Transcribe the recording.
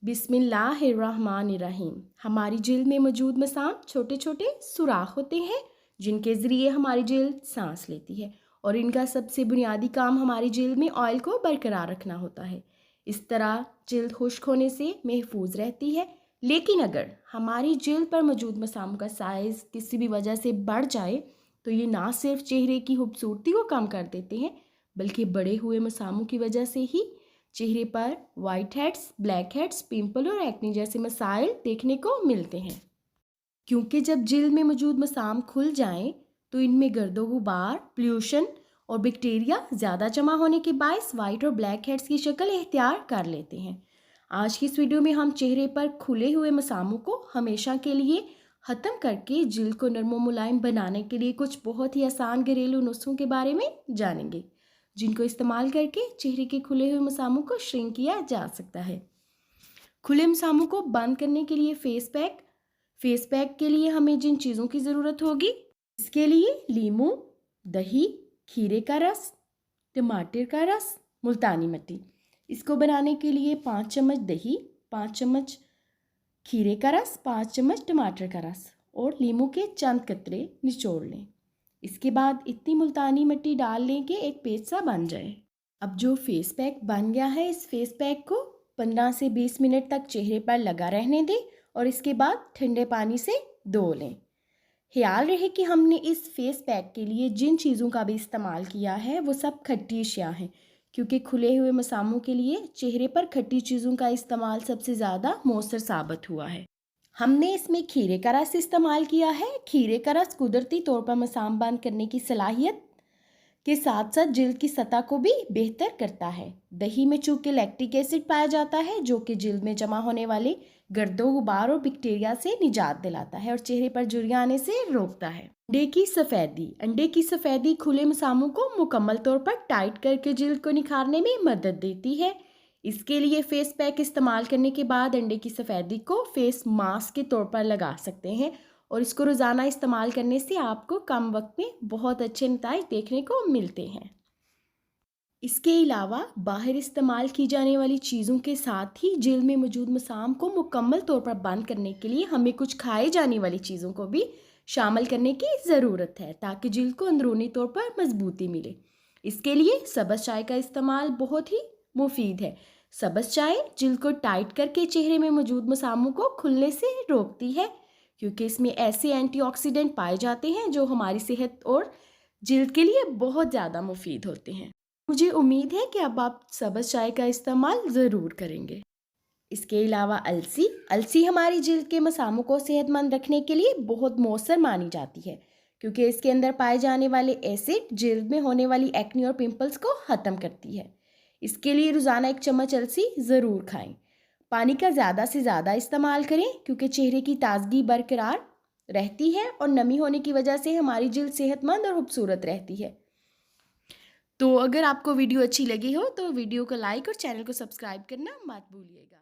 बिस्मिल्लाहिर्रहमानिर्रहीम। हमारी जिल्द में मौजूद मसाम छोटे छोटे सुराख होते हैं जिनके ज़रिए हमारी जिल्द सांस लेती है और इनका सबसे बुनियादी काम हमारी जिल्द में ऑयल को बरकरार रखना होता है। इस तरह जिल्द खुश्क होने से महफूज रहती है। लेकिन अगर हमारी जिल्द पर मौजूद मसाम का साइज़ किसी भी वजह से बढ़ जाए तो ये ना सिर्फ चेहरे की खूबसूरती को कम कर देते हैं बल्कि बड़े हुए मसामों की वजह से ही चेहरे पर white heads, black heads, pimple और एक्ने जैसे मसाइल देखने को मिलते हैं। क्योंकि जब जिल्द में मौजूद मसाम खुल जाएं तो इनमें गर्दो गुबार, पोल्यूशन और बैक्टीरिया ज़्यादा जमा होने के बायस वाइट और ब्लैक हेड्स की शक्ल इख्तियार कर लेते हैं। आज की इस वीडियो में हम चेहरे पर खुले हुए मसामों को हमेशा के लिए ख़त्म करके जिल्द को नरम मुलायम बनाने के लिए कुछ बहुत ही आसान घरेलू नुस्खों के बारे में जानेंगे जिनको इस्तेमाल करके चेहरे के खुले हुए मसामों को श्रिंक किया जा सकता है। खुले मसामों को बंद करने के लिए फेस पैक के लिए हमें जिन चीज़ों की ज़रूरत होगी, इसके लिए लीमू, दही, खीरे का रस, टमाटर का रस, मुल्तानी मिट्टी। इसको बनाने के लिए 5 चम्मच दही, 5 चम्मच खीरे का रस, 5 चम्मच टमाटर का रस और लीमू के चंद कतरे निचोड़ लें। इसके बाद इतनी मुल्तानी मिट्टी डाल लें कि एक पेस्ट सा बन जाए। अब जो फेस पैक बन गया है, इस फेस पैक को 15 से 20 मिनट तक चेहरे पर लगा रहने दें और इसके बाद ठंडे पानी से धो लें। ख्याल रहे कि हमने इस फेस पैक के लिए जिन चीज़ों का भी इस्तेमाल किया है वो सब खट्टी अशिया हैं, क्योंकि खुले हुए मसामों के लिए चेहरे पर खट्टी चीज़ों का इस्तेमाल सबसे ज़्यादा मौसर साबित हुआ है। हमने इसमें खीरे का रस इस्तेमाल किया है। खीरे का रस कुदरती तौर पर मसाम बंद करने की सलाहियत के साथ साथ जिल्द की सतह को भी बेहतर करता है। दही में चूंकि लैक्टिक एसिड पाया जाता है जो कि जिल्द में जमा होने वाले गर्दो गुबार और बैक्टीरिया से निजात दिलाता है और चेहरे पर झुर्रियां आने से रोकता है। अंडे की सफ़ेदी खुले मसामों को मुकम्मल तौर पर टाइट करके जिल्द को निखारने में मदद देती है। इसके लिए फेस पैक इस्तेमाल करने के बाद अंडे की सफ़ेदी को फेस मास्क के तौर पर लगा सकते हैं और इसको रोज़ाना इस्तेमाल करने से आपको कम वक्त में बहुत अच्छे नतीजे देखने को मिलते हैं। इसके अलावा बाहर इस्तेमाल की जाने वाली चीज़ों के साथ ही जिल्द में मौजूद मसाम को मुकम्मल तौर पर बंद करने के लिए हमें कुछ खाए जाने वाली चीज़ों को भी शामिल करने की ज़रूरत है ताकि जिल्द को अंदरूनी तौर पर मजबूती मिले। इसके लिए सब्ज़ चाय का इस्तेमाल बहुत ही मुफीद है। सब्ज़ चाय जिल्द को टाइट करके चेहरे में मौजूद मसामों को खुलने से रोकती है क्योंकि इसमें ऐसे एंटीऑक्सीडेंट पाए जाते हैं जो हमारी सेहत और जिल्द के लिए बहुत ज़्यादा मुफीद होते हैं। मुझे उम्मीद है कि अब आप सब्ज़ चाय का इस्तेमाल ज़रूर करेंगे। इसके अलावा अलसी हमारी जिल्द के मसामों को सेहतमंद रखने के लिए बहुत मौसर मानी जाती है क्योंकि इसके अंदर पाए जाने वाले एसिड जिल्द में होने वाली एक्ने और पिंपल्स को ख़त्म करती है। इसके लिए रोज़ाना 1 चम्मच अलसी ज़रूर खाएं। पानी का ज़्यादा से ज़्यादा इस्तेमाल करें क्योंकि चेहरे की ताजगी बरकरार रहती है और नमी होने की वजह से हमारी जिल्द सेहतमंद और खूबसूरत रहती है। तो अगर आपको वीडियो अच्छी लगी हो तो वीडियो को लाइक और चैनल को सब्सक्राइब करना मत भूलिएगा।